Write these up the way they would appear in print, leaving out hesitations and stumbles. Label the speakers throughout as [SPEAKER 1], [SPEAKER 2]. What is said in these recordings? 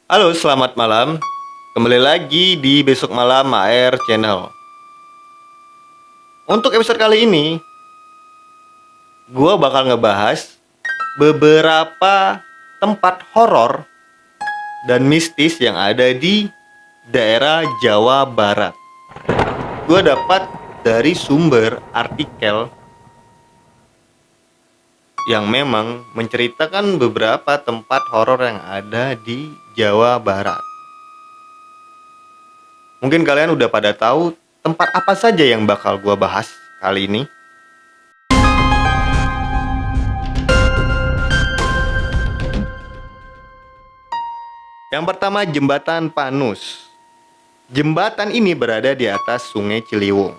[SPEAKER 1] Halo, selamat malam. Kembali lagi di Besok Malam AR Channel. Untuk episode kali ini, gua bakal ngebahas beberapa tempat horor dan mistis yang ada di daerah Jawa Barat. Gua dapat dari sumber artikel yang memang menceritakan beberapa tempat horor yang ada di Jawa Barat. Mungkin kalian udah pada tahu tempat apa saja yang bakal gua bahas kali ini. Yang pertama, Jembatan Panus. Jembatan ini berada di atas Sungai Ciliwung.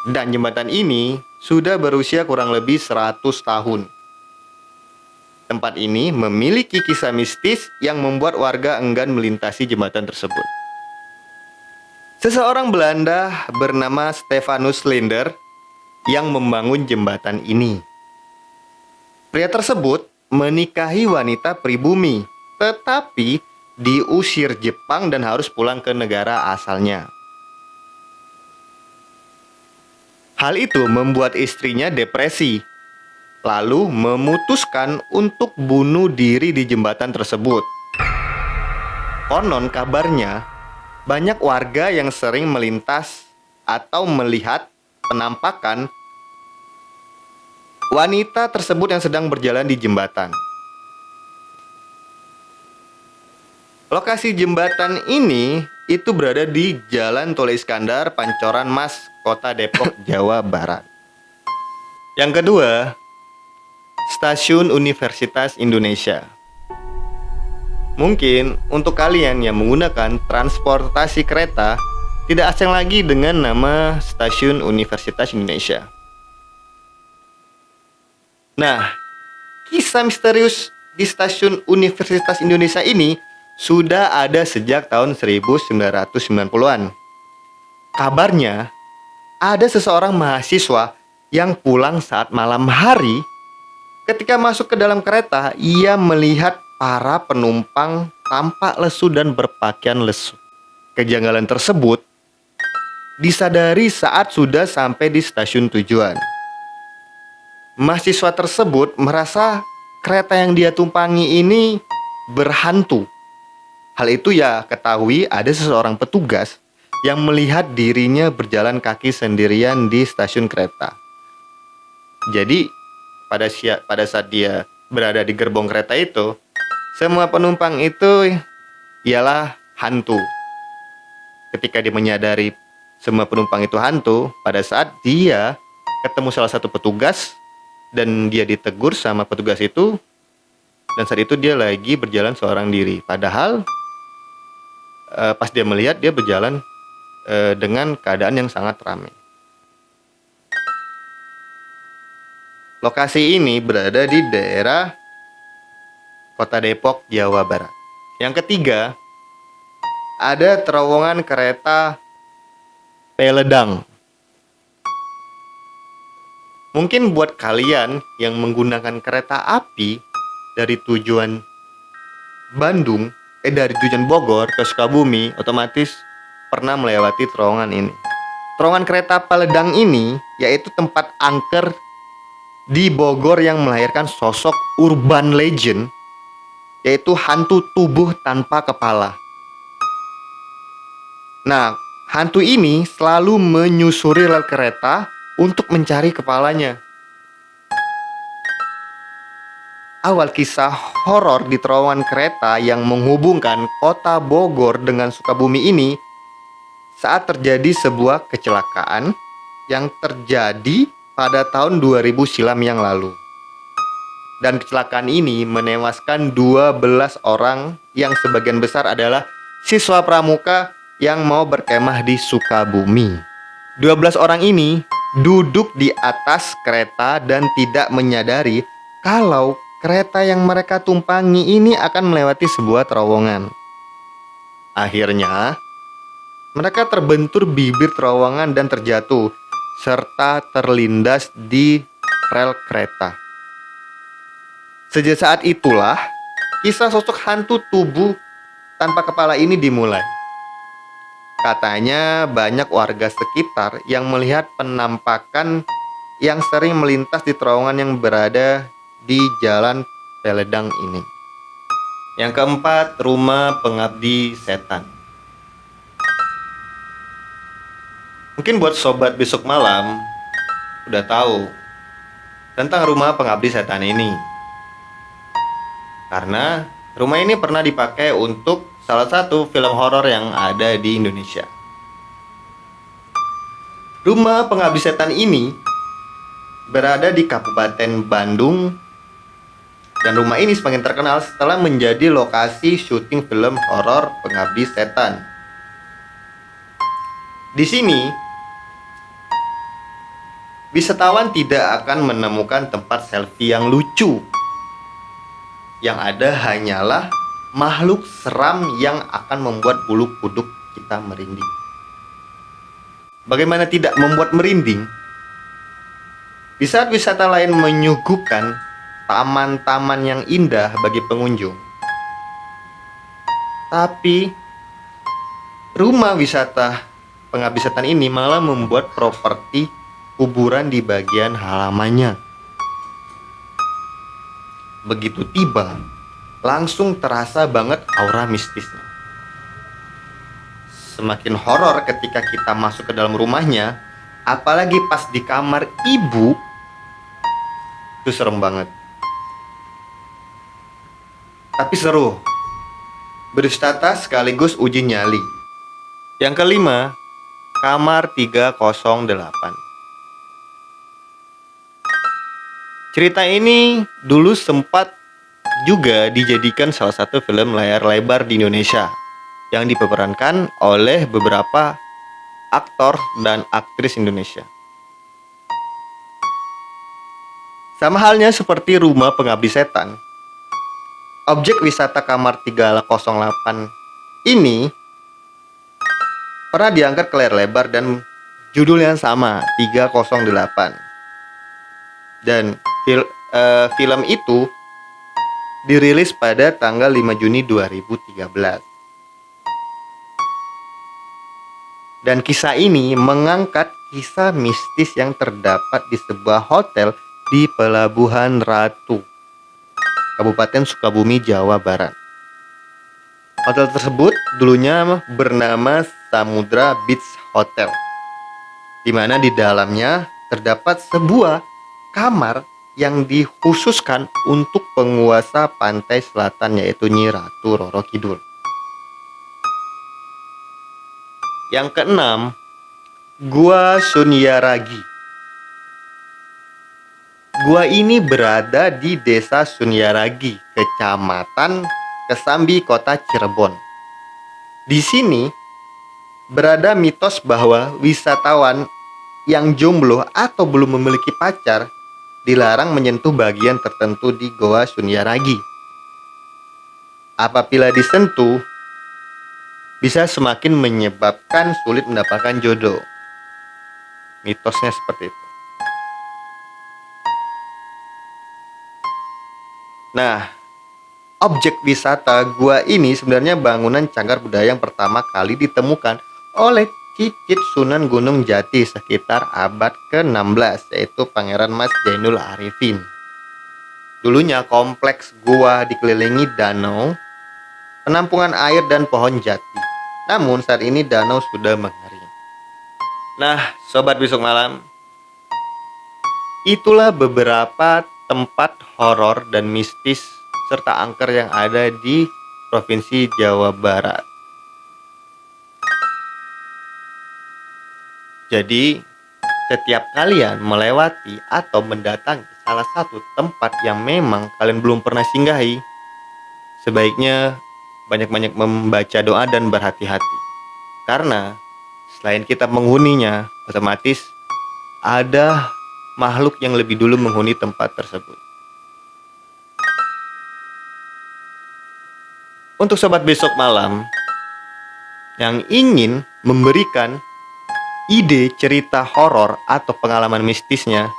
[SPEAKER 1] Dan jembatan ini sudah berusia kurang lebih 100 tahun. Tempat ini memiliki kisah mistis yang membuat warga enggan melintasi jembatan tersebut. Seseorang Belanda bernama Stefanus Linder yang membangun jembatan ini. Pria tersebut menikahi wanita pribumi, tetapi diusir Jepang dan harus pulang ke negara asalnya. Hal itu membuat istrinya depresi, lalu memutuskan untuk bunuh diri di jembatan tersebut. Konon kabarnya, banyak warga yang sering melintas atau melihat penampakan wanita tersebut yang sedang berjalan di jembatan. Lokasi jembatan ini itu berada di Jalan Tol Iskandar, Pancoran Mas, Kota Depok, Jawa Barat. Yang kedua, Stasiun Universitas Indonesia. Mungkin untuk kalian yang menggunakan transportasi kereta tidak asing lagi dengan nama Stasiun Universitas Indonesia. Nah, kisah misterius di Stasiun Universitas Indonesia ini sudah ada sejak tahun 1990-an. Kabarnya, ada seseorang mahasiswa yang pulang saat malam hari. Ketika masuk ke dalam kereta, ia melihat para penumpang tampak lesu dan berpakaian lesu. Kejanggalan tersebut disadari saat sudah sampai di stasiun tujuan. Mahasiswa tersebut merasa kereta yang dia tumpangi ini berhantu. Hal itu ia ketahui ada seseorang petugas yang melihat dirinya berjalan kaki sendirian di stasiun kereta. Jadi, pada saat dia berada di gerbong kereta itu, semua penumpang itu ialah hantu. Ketika dia menyadari semua penumpang itu hantu, pada saat dia ketemu salah satu petugas dan dia ditegur sama petugas itu, dan saat itu dia lagi berjalan seorang diri. Padahal pas dia melihat, dia berjalan dengan keadaan yang sangat ramai. Lokasi ini berada di daerah Kota Depok, Jawa Barat. Yang ketiga, ada terowongan kereta Peledang. Mungkin buat kalian yang menggunakan kereta api dari tujuan Bogor ke Sukabumi, otomatis pernah melewati terowongan ini. Terowongan kereta Peledang ini yaitu tempat angker di Bogor yang melahirkan sosok urban legend, yaitu hantu tubuh tanpa kepala. Nah, hantu ini selalu menyusuri rel kereta untuk mencari kepalanya. Awal kisah horor di terowongan kereta yang menghubungkan kota Bogor dengan Sukabumi ini saat terjadi sebuah kecelakaan yang terjadi pada tahun 2000 silam yang lalu. Dan kecelakaan ini menewaskan 12 orang yang sebagian besar adalah siswa pramuka yang mau berkemah di Sukabumi. 12 orang ini duduk di atas kereta dan tidak menyadari kalau kereta yang mereka tumpangi ini akan melewati sebuah terowongan. Akhirnya, mereka terbentur bibir terowongan dan terjatuh, serta terlindas di rel kereta. Sejak saat itulah, kisah sosok hantu tubuh tanpa kepala ini dimulai. Katanya banyak warga sekitar yang melihat penampakan yang sering melintas di terowongan yang berada di Jalan Peledang ini. Yang keempat, rumah pengabdi setan. Mungkin buat sobat besok malam udah tahu tentang rumah pengabdi setan ini. Karena rumah ini pernah dipakai untuk salah satu film horor yang ada di Indonesia. Rumah pengabdi setan ini berada di Kabupaten Bandung, dan rumah ini semakin terkenal setelah menjadi lokasi syuting film horor Pengabdi Setan. Di sini, wisatawan tidak akan menemukan tempat selfie yang lucu. Yang ada hanyalah makhluk seram yang akan membuat bulu kuduk kita merinding. Bagaimana tidak membuat merinding? Di saat wisata lain menyuguhkan taman-taman yang indah bagi pengunjung, tapi rumah wisata Pengabdi Setan ini malah membuat properti kuburan di bagian halamannya. Begitu tiba, langsung terasa banget aura mistisnya. Semakin horor ketika kita masuk ke dalam rumahnya, apalagi pas di kamar ibu, itu serem banget. Tapi seru, berwisata sekaligus uji nyali. Yang kelima, kamar 308. Cerita ini dulu sempat juga dijadikan salah satu film layar lebar di Indonesia yang diperankan oleh beberapa aktor dan aktris Indonesia. Sama halnya seperti rumah Pengabdi Setan, objek wisata kamar 308 ini pernah diangkat ke layar lebar dan judulnya sama, 308. Dan film itu dirilis pada tanggal 5 Juni 2013. Dan kisah ini mengangkat kisah mistis yang terdapat di sebuah hotel di Pelabuhan Ratu, Kabupaten Sukabumi, Jawa Barat. Hotel tersebut dulunya bernama Samudra Beach Hotel, di mana di dalamnya terdapat sebuah kamar yang dikhususkan untuk penguasa pantai selatan, yaitu Nyi Ratu Roro Kidul. Yang keenam, Gua Sunyaragi. Gua ini berada di Desa Sunyaragi, Kecamatan Kesambi, Kota Cirebon. Di sini berada mitos bahwa wisatawan yang jomblo atau belum memiliki pacar dilarang menyentuh bagian tertentu di Goa Sunyaragi. Apabila disentuh, bisa semakin menyebabkan sulit mendapatkan jodoh. Mitosnya seperti itu. Nah, objek wisata gua ini sebenarnya bangunan cagar budaya yang pertama kali ditemukan oleh Cicit Sunan Gunung Jati sekitar abad ke-16, yaitu Pangeran Mas Jainul Arifin. Dulunya kompleks gua dikelilingi danau, penampungan air dan pohon jati. Namun saat ini danau sudah mengering. Nah, sobat besok malam, itulah beberapa tempat horor dan mistis serta angker yang ada di Provinsi Jawa Barat. Jadi, setiap kalian melewati atau mendatangi salah satu tempat yang memang kalian belum pernah singgahi, sebaiknya banyak-banyak membaca doa dan berhati-hati. Karena selain kita menghuninya, otomatis ada makhluk yang lebih dulu menghuni tempat tersebut. Untuk sobat besok malam yang ingin memberikan ide cerita horor atau pengalaman mistisnya,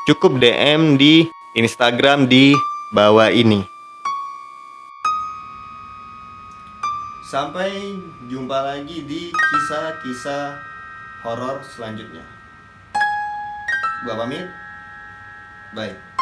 [SPEAKER 1] cukup DM di Instagram di bawah ini. Sampai jumpa lagi di kisah-kisah horor selanjutnya. Gua pamit. Bye.